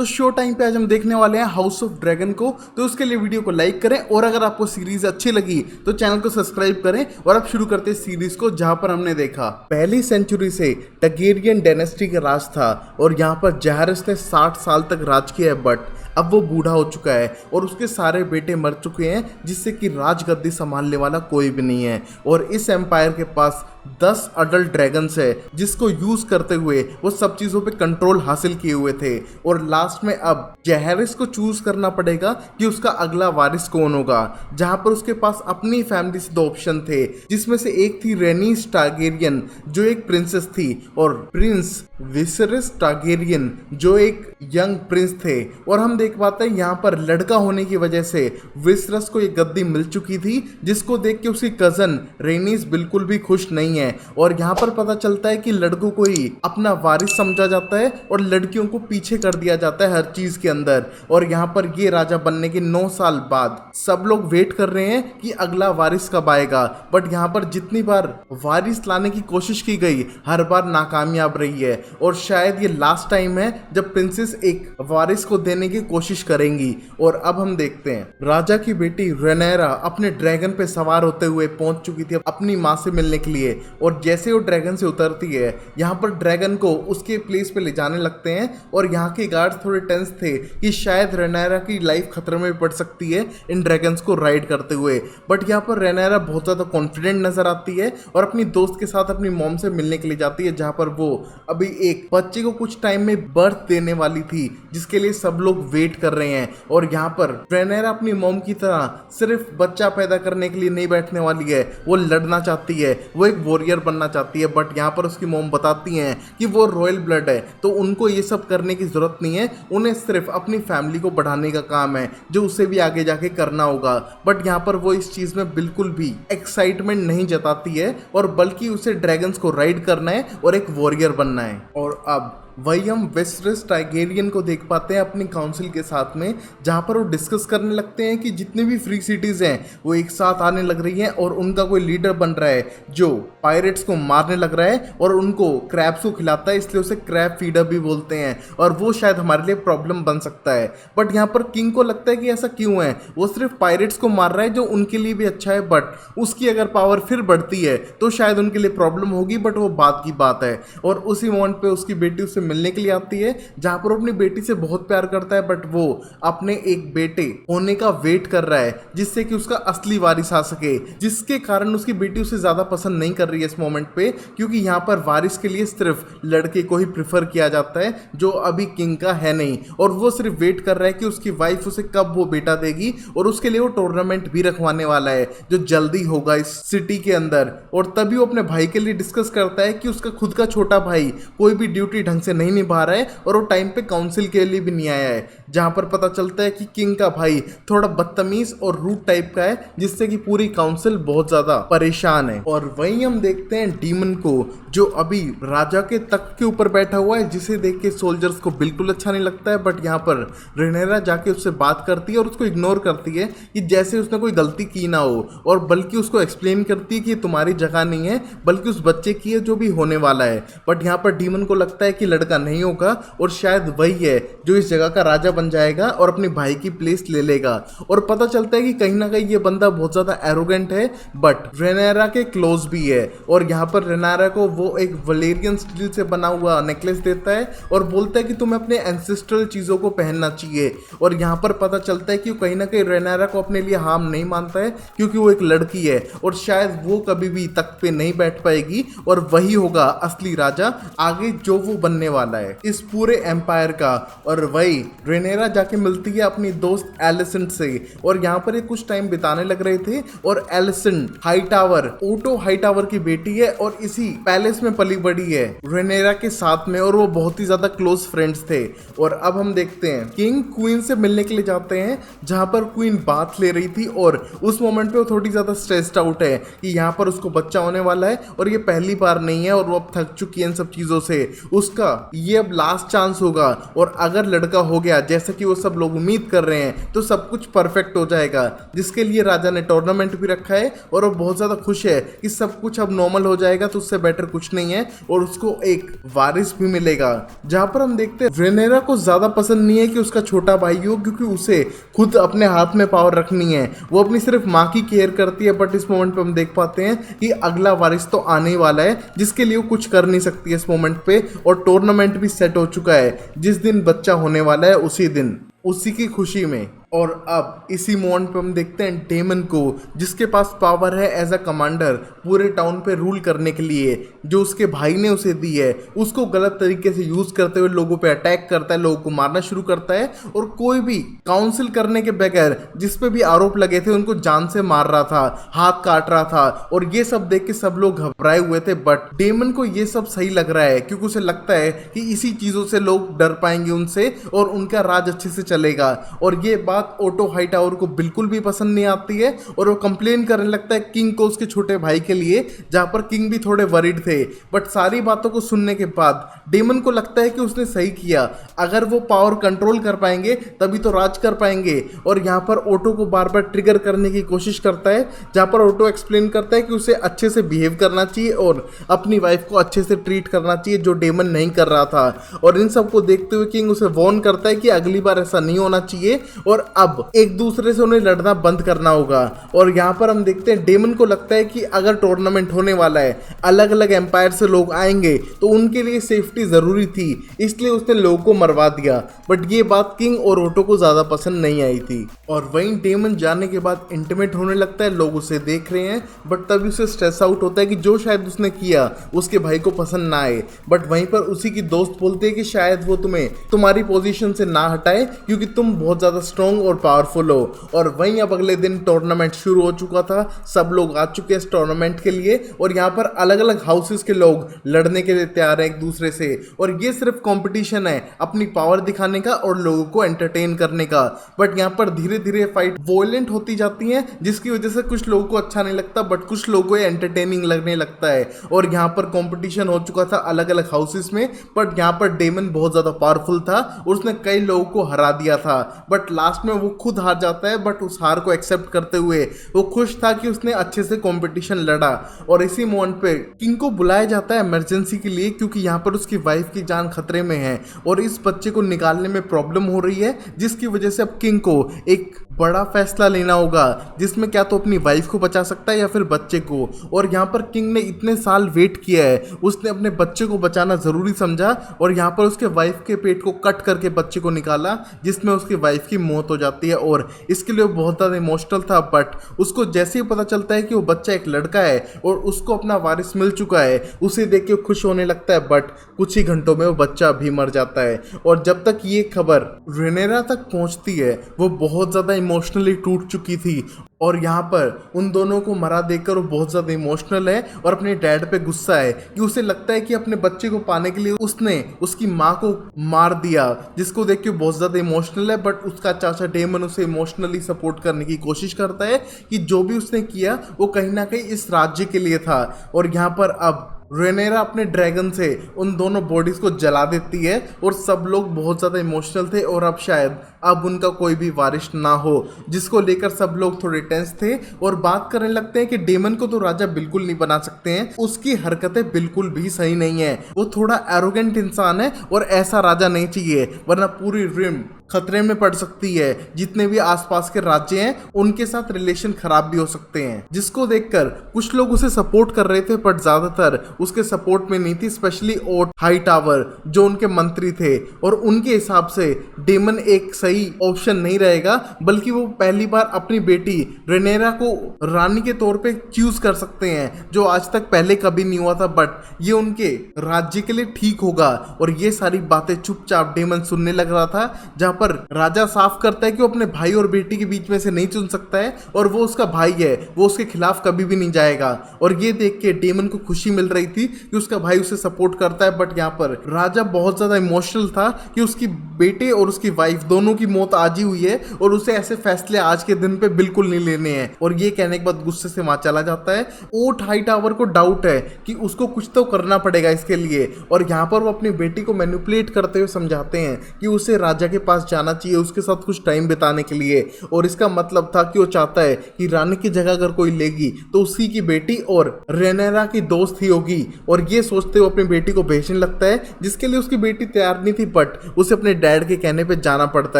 तो show time पे आज हम देखने वाले हैं हाउस ऑफ ड्रैगन को। तो उसके लिए वीडियो को लाइक करें और अगर आपको सीरीज अच्छी लगी तो चैनल को सब्सक्राइब करें। और अब शुरू करते हैं सीरीज को, जहां पर हमने देखा पहली सेंचुरी से टारगेरियन डायनेस्टी का राज था और यहाँ पर जहरस ने 60 साल तक राज किया है, बट अब वो बूढ़ा हो चुका है और उसके सारे बेटे मर चुके हैं, जिससे कि राजगद्दी संभालने वाला कोई भी नहीं है। और इस एम्पायर के पास 10 अडल्ट ड्रैगन्स है, जिसको यूज करते हुए वो सब चीजों पे कंट्रोल हासिल किए हुए थे। और लास्ट में अब जहरस को चूज करना पड़ेगा कि उसका अगला वारिस कौन होगा, जहां पर उसके पास अपनी फैमिली से 2 ऑप्शन थे, जिसमें से एक थी रेनीस टारगेरियन जो एक प्रिंसेस थी, और प्रिंस विसेरिस टारगेरियन जो एक यंग प्रिंस थे। और हम देख पाते हैं यहाँ पर लड़का होने की वजह से विसरस को ये गद्दी मिल चुकी थी, जिसको देख के उसकी कजन रेनीस बिल्कुल भी खुश नहीं है। और यहाँ पर पता चलता है कि लड़कों को ही अपना वारिस समझा जाता है और लड़कियों को पीछे कर दिया जाता है हर चीज के अंदर। और यहाँ पर ये राजा बनने के 9 साल बाद सब लोग वेट कर रहे हैं कि अगला वारिस कब आएगा, बट यहाँ पर जितनी बार वारिस लाने की कोशिश की गई हर बार नाकामयाब रही है। और शायद ये लास्ट टाइम है जब प्रिंसेस एक वारिस को देने की कोशिश करेंगी। और अब हम देखते हैं राजा की बेटी रेनेरा अपने ड्रैगन पे सवार होते हुए पहुंच चुकी थी अपनी माँ से मिलने के लिए। और जैसे वो ड्रैगन से उतरती है, यहाँ पर ड्रैगन को उसके प्लेस पे ले जाने लगते हैं। और यहाँ के गार्ड्स थोड़े टेंस थे कि शायद रेनेरा की लाइफ खतरे में पड़ सकती है इन ड्रैगन्स को राइड करते हुए। बट यहाँ पर रेनेरा बहुत ज़्यादा कॉन्फिडेंट नजर आती है और अपनी दोस्त के साथ अपनी मॉम से मिलने के लिए जाती है, जहाँ पर वो अभी एक बच्चे को कुछ टाइम में बर्थ देने वाली थी, जिसके लिए सब लोग वेट कर रहे हैं। और यहाँ पर रेनेरा अपनी मॉम की तरह सिर्फ बच्चा पैदा करने के लिए नहीं बैठने वाली है, वो लड़ना चाहती है, वो एक वॉरियर बनना चाहती है। बट यहाँ पर उसकी मॉम बताती हैं कि वो रॉयल ब्लड है, तो उनको ये सब करने की जरूरत नहीं है, उन्हें सिर्फ अपनी फैमिली को बढ़ाने का काम है, जो उसे भी आगे जाके करना होगा। बट यहाँ पर वो इस चीज में बिल्कुल भी एक्साइटमेंट नहीं जताती है, और बल्कि उसे ड्रैगन्स को राइड करना है और एक वॉरियर बनना है। और अब वही हम विसेरिस टारगेरियन को देख पाते हैं अपनी काउंसिल के साथ में, जहां पर वो डिस्कस करने लगते हैं कि जितनी भी फ्री सिटीज हैं वो एक साथ आने लग रही हैं और उनका कोई लीडर बन रहा है जो पायरेट्स को मारने लग रहा है और उनको क्रैब्स को खिलाता है, इसलिए उसे क्रैब फीडर भी बोलते हैं। और वो शायद हमारे लिए प्रॉब्लम बन सकता है। बट यहाँ पर किंग को लगता है कि ऐसा क्यों है, वो सिर्फ पायरेट्स को मार रहा है जो उनके लिए भी अच्छा है, बट उसकी अगर पावर फिर बढ़ती है तो शायद उनके लिए प्रॉब्लम होगी, बट वो बात की बात है। और उसी मोमेंट पे उसकी बेटी उससे मिलने के लिए आती है, जहां पर अपनी बेटी से बहुत प्यार करता है, बट वो अपने एक बेटे होने का वेट कर रहा है जिससे कि उसका असली वारिस आ सके, जिसके कारण उसकी बेटी उसे ज्यादा पसंद नहीं कर रही है इस मोमेंट पे, क्योंकि यहां पर वारिस के लिए सिर्फ लड़के को ही प्रेफर किया जाता है जो अभी किंग का है नहीं। और वो सिर्फ वेट कर रहा है कि उसकी वाइफ उसे कब वो बेटा देगी, और उसके लिए वो टूर्नामेंट भी रखवाने वाला है जो जल्दी होगा इस सिटी के अंदर। और तभी वो अपने भाई के लिए डिस्कस करता है कि उसका खुद का छोटा भाई कोई भी ड्यूटी ढंग से नहीं निभा रहा है और वो टाइम पे काउंसिल के लिए भी नहीं आया है, जहां पर पता चलता है कि किंग का भाई थोड़ा बदतमीज और रूड टाइप का है, जिससे कि पूरी काउंसिल बहुत ज्यादा परेशान है। और वहीं हम देखते हैं डीमन को, जो अभी राजा के तख्त के ऊपर बैठा हुआ है, जिसे देख के सोल्जर्स को बिल्कुल अच्छा नहीं लगता है। बट यहाँ पर रेनेरा जाके उससे बात करती है और उसको इग्नोर करती है कि जैसे उसने कोई गलती की ना हो, और बल्कि उसको एक्सप्लेन करती है कि तुम्हारी जगह नहीं है, बल्कि उस बच्चे की है जो भी होने वाला है। बट यहाँ पर डीमन को लगता है कि लड़का नहीं होगा और शायद वही है जो इस जगह का राजा बन जाएगा और अपने भाई की प्लेस ले लेगा। और पता चलता है कि कहीं ना कहीं ये बंदा बहुत ज्यादा एरोगेंट है, बट रेनेरा के क्लोज भी है। और यहाँ पर रेनेरा को वो एक वलेरियन स्टील से बना हुआ नेकलेस देता है और बोलता है कि तुम्हें अपने एंसेस्ट्रल चीजों को पहनना चाहिए। और यहाँ पर पता चलता है कि कहीं ना कहीं रेनेरा को अपने लिए हार्म नहीं मानता है, क्योंकि वो एक लड़की है और शायद वो कभी भी तख्त पे नहीं बैठ पाएगी, और वही होगा असली राजा आगे जो वो बनने वाला है इस पूरे एम्पायर का। और वही रेनेरा जाके मिलती है अपनी दोस्त एलिसेंट से, और यहाँ पर ये कुछ टाइम बिताने लग रहे थे। और एलिसेंट हाईटावर, ओटो हाईटावर की बेटी है और इसी पैलेस में पली बड़ी है रेनेरा के साथ में, और वो बहुत ही ज्यादा क्लोज फ्रेंड्स थे। और अब हम देखते हैं किंग क्वीन से मिलने के लिए जाते हैं, जहां पर क्वीन बात ले रही थी, और उस मोमेंट पे वो थोड़ी ज्यादा स्ट्रेस्ड आउट है कि यहाँ पर उसको बच्चा होने वाला है और ये पहली बार नहीं है, और वो अब थक चुकी है इन सब चीजों से। उसका ये अब लास्ट चांस होगा और अगर लड़का हो गया जैसा कि वो सब लोग उम्मीद कर रहे हैं तो सब कुछ परफेक्ट हो जाएगा, जिसके लिए राजा ने टूर्नामेंट भी रखा है और वो बहुत ज़्यादा खुश है कि सब कुछ अब नॉर्मल हो जाएगा, तो उससे बेटर कुछ नहीं है और उसको एक वारिस भी मिलेगा। जहाँ पर हम देखते हैं रेनेरा को ज़्यादा पसंद नहीं है कि उसका छोटा भाई हो, क्योंकि उसे खुद अपने हाथ में पावर रखनी है, वो अपनी सिर्फ माँ की केयर करती है। बट इस मोमेंट पे हम देख पाते हैं कि अगला वारिस तो आने ही वाला है, जिसके लिए वो कुछ कर नहीं सकती है इस मोमेंट पे, और टूर्नामेंट भी सेट हो चुका है। जिस दिन बच्चा होने वाला है उसी दिन, उसी की खुशी में। और अब इसी मोमेंट पे हम देखते हैं डेमन को, जिसके पास पावर है एज अ कमांडर पूरे टाउन पे रूल करने के लिए, जो उसके भाई ने उसे दी है, उसको गलत तरीके से यूज करते हुए लोगों पे अटैक करता है, लोगों को मारना शुरू करता है और कोई भी काउंसिल करने के बगैर जिस पे भी आरोप लगे थे उनको जान से मार रहा था, हाथ काट रहा था। और ये सब देख के सब लोग घबराए हुए थे, बट डेमन को ये सब सही लग रहा है क्योंकि उसे लगता है कि इसी चीजों से लोग डर पाएंगे उनसे और उनका राज अच्छे से चलेगा। और ये बात ओटो हाईटावर को बिल्कुल भी पसंद नहीं आती है और वो कंप्लेन करने लगता है किंग को उसके छोटे भाई के लिए, जहां पर किंग भी थोड़े वरीड थे। बट सारी बातों को सुनने के बाद डेमन को लगता है कि उसने सही किया, अगर वो पावर कंट्रोल कर पाएंगे तभी तो राज कर पाएंगे। और यहाँ पर ओटो को बार बार ट्रिगर करने की कोशिश करता है, जहां पर ओटो एक्सप्लेन करता है कि उसे अच्छे से बिहेव करना चाहिए और अपनी वाइफ को अच्छे से ट्रीट करना चाहिए, जो डेमन नहीं कर रहा था। और इन सबको देखते हुए किंग उसे वार्न करता है कि अगली बार ऐसा नहीं होना चाहिए और अब एक दूसरे से उन्हें लड़ना बंद करना होगा। और यहाँ पर हम देखते हैं डेमन को लगता है कि अगर टूर्नामेंट होने वाला है, अलग अलग एम्पायर से लोग आएंगे, तो उनके लिए सेफ्टी जरूरी थी, इसलिए उसने लोगों को मरवा दिया। बट ये बात किंग और ओटो को ज्यादा पसंद नहीं आई थी। और वहीं डेमन जाने के बाद इंटीमेट होने लगता है, लोग उसे देख रहे हैं, बट तभी उसे स्ट्रेस आउट होता है कि जो शायद उसने किया उसके भाई को पसंद ना आए। बट वहीं पर उसी की दोस्त बोलते हैं कि शायद वो तुम्हें तुम्हारी पोजीशन से ना हटाए क्योंकि तुम बहुत ज्यादा स्ट्रॉन्ग और पावरफुल हो। और वहीं अब अगले दिन टूर्नामेंट शुरू हो चुका था, सब लोग आ चुके हैं इस टूर्नामेंट के लिए और यहाँ पर अलग अलग हाउसेस के लोग लड़ने के लिए तैयार हैं एक दूसरे से। और ये सिर्फ कंपटीशन है अपनी पावर दिखाने का और लोगों को एंटरटेन करने का। बट यहाँ पर धीरे धीरे फाइट वॉयलेंट होती जाती है, जिसकी वजह से कुछ लोगों को अच्छा नहीं लगता, बट कुछ लोगों को एंटरटेनिंग लगने लगता है। और यहाँ पर कंपटीशन हो चुका था अलग अलग हाउसेस में, बट यहाँ पर डेमन बहुत ज्यादा पावरफुल था और उसने कई लोगों को हरा दिया था। बट लास्ट में वो खुद हार जाता है, बट उस हार को एक्सेप्ट करते हुए वो खुश था कि उसने अच्छे से कंपटीशन लड़ा। और इसी मोमेंट पे किंग को बुलाया जाता है इमरजेंसी के लिए, क्योंकि यहाँ पर उसकी वाइफ की जान खतरे में है और इस बच्चे को निकालने में प्रॉब्लम हो रही है, जिसकी वजह से अब किंग को एक बड़ा फैसला लेना होगा, जिसमें क्या तो अपनी वाइफ को बचा सकता है या फिर बच्चे को। और यहाँ पर किंग ने इतने साल वेट किया है, उसने अपने बच्चे को बचाना जरूरी समझा और यहाँ पर उसके वाइफ के पेट को कट करके बच्चे को निकाला, जिसमें उसकी वाइफ की मौत हो जाती है। और इसके लिए वो बहुत ज़्यादा इमोशनल था, बट उसको जैसे ही पता चलता है कि वो बच्चा एक लड़का है और उसको अपना वारिस मिल चुका है, उसे देख के खुश होने लगता है। बट कुछ ही घंटों में वो बच्चा भी मर जाता है। और जब तक ये खबर रेनेरा तक पहुंचती है, वो बहुत ज़्यादा इमोशनली टूट चुकी थी और यहाँ पर उन दोनों को मरा देखकर वो बहुत ज़्यादा इमोशनल है और अपने डैड पे गुस्सा है कि उसे लगता है कि अपने बच्चे को पाने के लिए उसने उसकी माँ को मार दिया, जिसको देख के बहुत ज़्यादा इमोशनल है। बट उसका चाचा डेमन उसे इमोशनली सपोर्ट करने की कोशिश करता है कि जो भी उसने किया वो कहीं ना कहीं इस राज्य के लिए था। और यहाँ पर अब रेनेरा अपने ड्रैगन से उन दोनों बॉडीज को जला देती है और सब लोग बहुत ज़्यादा इमोशनल थे और अब शायद अब उनका कोई भी वारिस ना हो, जिसको लेकर सब लोग थोड़े टेंस थे और बात करने लगते हैं कि डेमन को तो राजा बिल्कुल नहीं बना सकते हैं, उसकी हरकतें बिल्कुल भी सही नहीं है, वो थोड़ा एरोगेंट इंसान है और ऐसा राजा नहीं चाहिए, वरना पूरी रिम खतरे में पड़ सकती है। जितने भी आसपास के राज्य हैं उनके साथ रिलेशन खराब भी हो सकते हैं। जिसको देखकर कुछ लोग उसे सपोर्ट कर रहे थे, बट ज्यादातर उसके सपोर्ट में नहीं थी, स्पेशली ओट हाईटावर जो उनके मंत्री थे। और उनके हिसाब से डेमन एक सही ऑप्शन नहीं रहेगा, बल्कि वो पहली बार अपनी बेटी रेनेरा को रानी के तौर पे चूज कर सकते हैं, जो आज तक पहले कभी नहीं हुआ था। बट ये उनके राज्य के लिए ठीक होगा। और ये सारी बातें चुपचाप डेमन सुनने लग रहा था, जहां पर राजा साफ करता है कि वो अपने भाई और बेटी के बीच में से नहीं चुन सकता है और वो उसका भाई है, वो उसके खिलाफ कभी भी नहीं जाएगा। और ये देख के डेमन को खुशी मिल रही थी कि उसका भाई उसे सपोर्ट करता है, बट यहाँ पर राजा बहुत ज्यादा इमोशनल था कि उसकी बेटे और उसकी वाइफ दोनों की मौत आज ही हुई है और उसे ऐसे फैसले आज के दिन पे बिल्कुल नहीं लेने हैं। और ये कहने के बाद गुस्से से वहां चला जाता है। ओट हाईटावर को डाउट है कि उसको कुछ तो करना पड़ेगा इसके लिए, और यहाँ पर वो अपनी बेटी को मैनिपुलेट करते हुए समझाते हैं कि उसे राजा के पास जाना चाहिए उसके साथ कुछ टाइम बिताने के लिए। और इसका मतलब था कि वो चाहता है कि रानी की जगह अगर कोई लेगी तो उसी की बेटी और रेनेरा की दोस्त ही होगी। और ये सोचते हुए अपनी बेटी को भेजने लगता है, जिसके लिए उसकी बेटी तैयार नहीं थी, बट उसे अपने डैड के कहने पे जाना पड़ता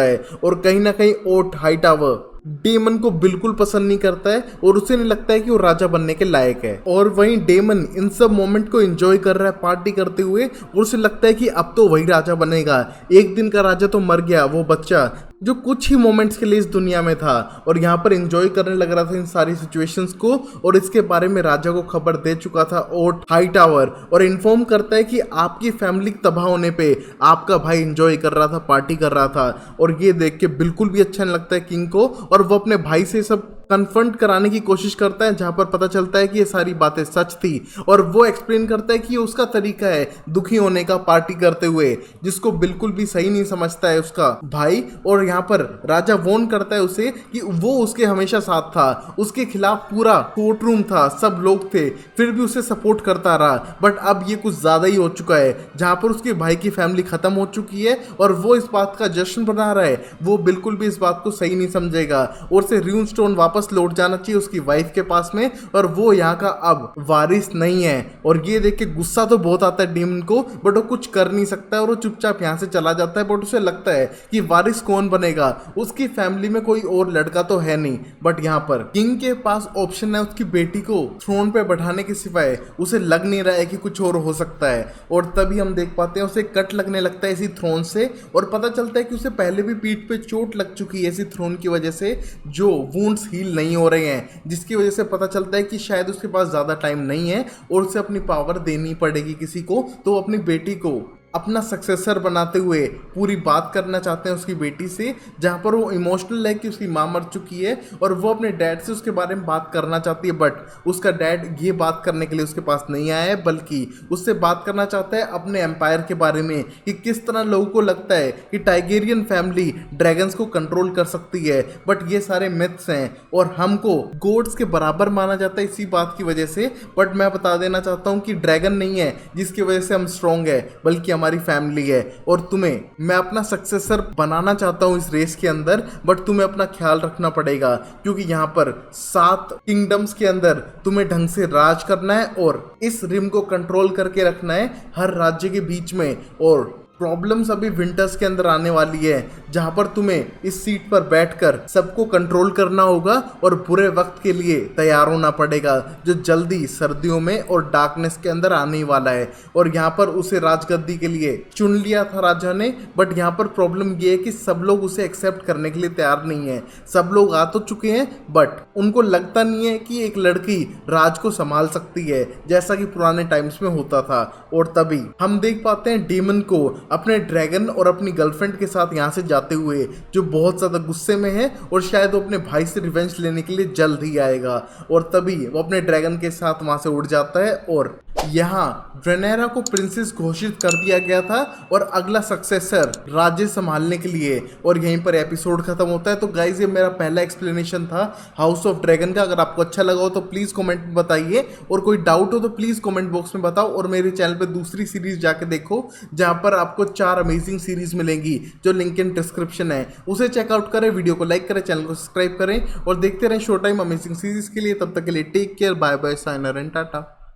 है। और कहीं ना कहीं ओट हाईटावर डेमन को बिल्कुल पसंद नहीं करता है और उसे नहीं लगता है कि वो राजा बनने के लायक है। और वहीं डेमन इन सब मोमेंट को एंजॉय कर रहा है पार्टी करते हुए, और उसे लगता है कि अब तो वही राजा बनेगा। एक दिन का राजा तो मर गया, वो बच्चा जो कुछ ही मोमेंट्स के लिए इस दुनिया में था, और यहाँ पर एंजॉय करने लग रहा था इन सारी सिचुएशंस को। और इसके बारे में राजा को खबर दे चुका था ओट हाईटावर, और इन्फॉर्म करता है कि आपकी फैमिली तबाह होने पे आपका भाई एंजॉय कर रहा था, पार्टी कर रहा था। और ये देख के बिल्कुल भी अच्छा नहीं लगता है किंग को, और वो अपने भाई से सब कन्फ्रंट कराने की कोशिश करता है, जहां पर पता चलता है कि ये सारी बातें सच थी। और वो एक्सप्लेन करता है कि ये उसका तरीका है दुखी होने का पार्टी करते हुए, जिसको बिल्कुल भी सही नहीं समझता है उसका भाई। और यहाँ पर राजा वॉर्न करता है उसे कि वो उसके हमेशा साथ था, उसके खिलाफ पूरा कोर्ट रूम था, सब लोग थे, फिर भी उसे सपोर्ट करता रहा। बट अब ये कुछ ज्यादा ही हो चुका है, जहां पर उसके भाई की फैमिली खत्म हो चुकी है और वो इस बात का जश्न बना रहा है। वो बिल्कुल भी इस बात को सही नहीं समझेगा और उसे रून स्टोन वापस लौट जाना चाहिए उसकी वाइफ के पास में, और वो यहाँ का अब वारिस नहीं है। और ये देख के गुस्सा तो बहुत आता है डेमन को, बट वो कुछ कर नहीं सकता है और वो चुपचाप यहाँ से चला जाता है। बट उसे लगता है कि वारिस कौन बनेगा, उसकी फैमिली में कोई और लड़का तो है नहीं। बट यहाँ पर किंग के पास ऑप्शन है उसकी बेटी को थ्रोन पे बैठाने के सिवाय, उसे लग नहीं रहा है कि कुछ और हो सकता है। और तभी हम देख पाते हैं उसे कट लगने लगता है इसी थ्रोन से, और पता चलता है कि उसे पहले भी पीठ पे चोट लग चुकी है इसी थ्रोन की वजह से, जो वुंड्स हील नहीं हो रहे हैं, जिसकी वजह से पता चलता है कि शायद उसके पास ज्यादा टाइम नहीं है और उसे अपनी पावर देनी पड़ेगी किसी को। तो अपनी बेटी को अपना सक्सेसर बनाते हुए पूरी बात करना चाहते हैं उसकी बेटी से, जहां पर वो इमोशनल है कि उसकी माँ मर चुकी है और वो अपने डैड से उसके बारे में बात करना चाहती है। बट उसका डैड ये बात करने के लिए उसके पास नहीं आया है, बल्कि उससे बात करना चाहता है अपने एम्पायर के बारे में, कि किस तरह लोगों को लगता है कि टाइगेरियन फैमिली ड्रैगन्स को कंट्रोल कर सकती है। बट ये सारे मिथ्स हैं और हमको गोड्स के बराबर माना जाता है इसी बात की वजह से। बट मैं बता देना चाहता हूँ कि ड्रैगन नहीं है जिसकी वजह से हम स्ट्रॉन्ग है, बल्कि हमारी फैमिली है। और तुम्हें मैं अपना सक्सेसर बनाना चाहता हूं इस रेस के अंदर, बट तुम्हें अपना ख्याल रखना पड़ेगा, क्योंकि यहां पर 7 किंगडम्स के अंदर तुम्हें ढंग से राज करना है और इस रिम को कंट्रोल करके रखना है हर राज्य के बीच में। और प्रॉब्लम्स अभी विंटर्स के अंदर आने वाली है, जहां पर तुम्हें इस सीट पर बैठकर सबको कंट्रोल करना होगा और बुरे वक्त के लिए तैयार होना पड़ेगा, जो जल्दी सर्दियों में और डार्कनेस के अंदर आने ही वाला है। और यहाँ पर उसे राजगद्दी के लिए चुन लिया था राजा ने, बट यहाँ पर प्रॉब्लम ये है कि सब लोग उसे एक्सेप्ट करने के लिए तैयार नहीं है। सब लोग आ तो चुके हैं, बट उनको लगता नहीं है कि एक लड़की राज को संभाल सकती है, जैसा कि पुराने टाइम्स में होता था। और तभी हम देख पाते हैं डेमन को अपने ड्रैगन और अपनी गर्लफ्रेंड के साथ यहाँ से जाते हुए, जो बहुत ज़्यादा गुस्से में है और शायद वो अपने भाई से रिवेंज लेने के लिए जल्द ही आएगा। और तभी वो अपने ड्रैगन के साथ वहाँ से उड़ जाता है और यहाँ रेनेरा को प्रिंसेस घोषित कर दिया गया था और अगला सक्सेसर राज्य संभालने के लिए। और यहीं पर एपिसोड खत्म होता है। तो गाइज ये मेरा पहला एक्सप्लेनेशन था हाउस ऑफ ड्रैगन का। अगर आपको अच्छा लगा हो तो प्लीज़ कमेंट में बताइए, और कोई डाउट हो तो प्लीज़ कमेंट बॉक्स में बताओ। और मेरे चैनल पे दूसरी सीरीज जाके देखो, जहाँ पर आपको 4 अमेजिंग सीरीज मिलेंगी, जो लिंक इन डिस्क्रिप्शन है, उसे चेकआउट करें, वीडियो को लाइक करें, चैनल को सब्सक्राइब करें और देखते रहें शो टाइम अमेजिंग सीरीज के लिए। तब तक के लिए टेक केयर, बाय बाय, साइनर एंड टाटा।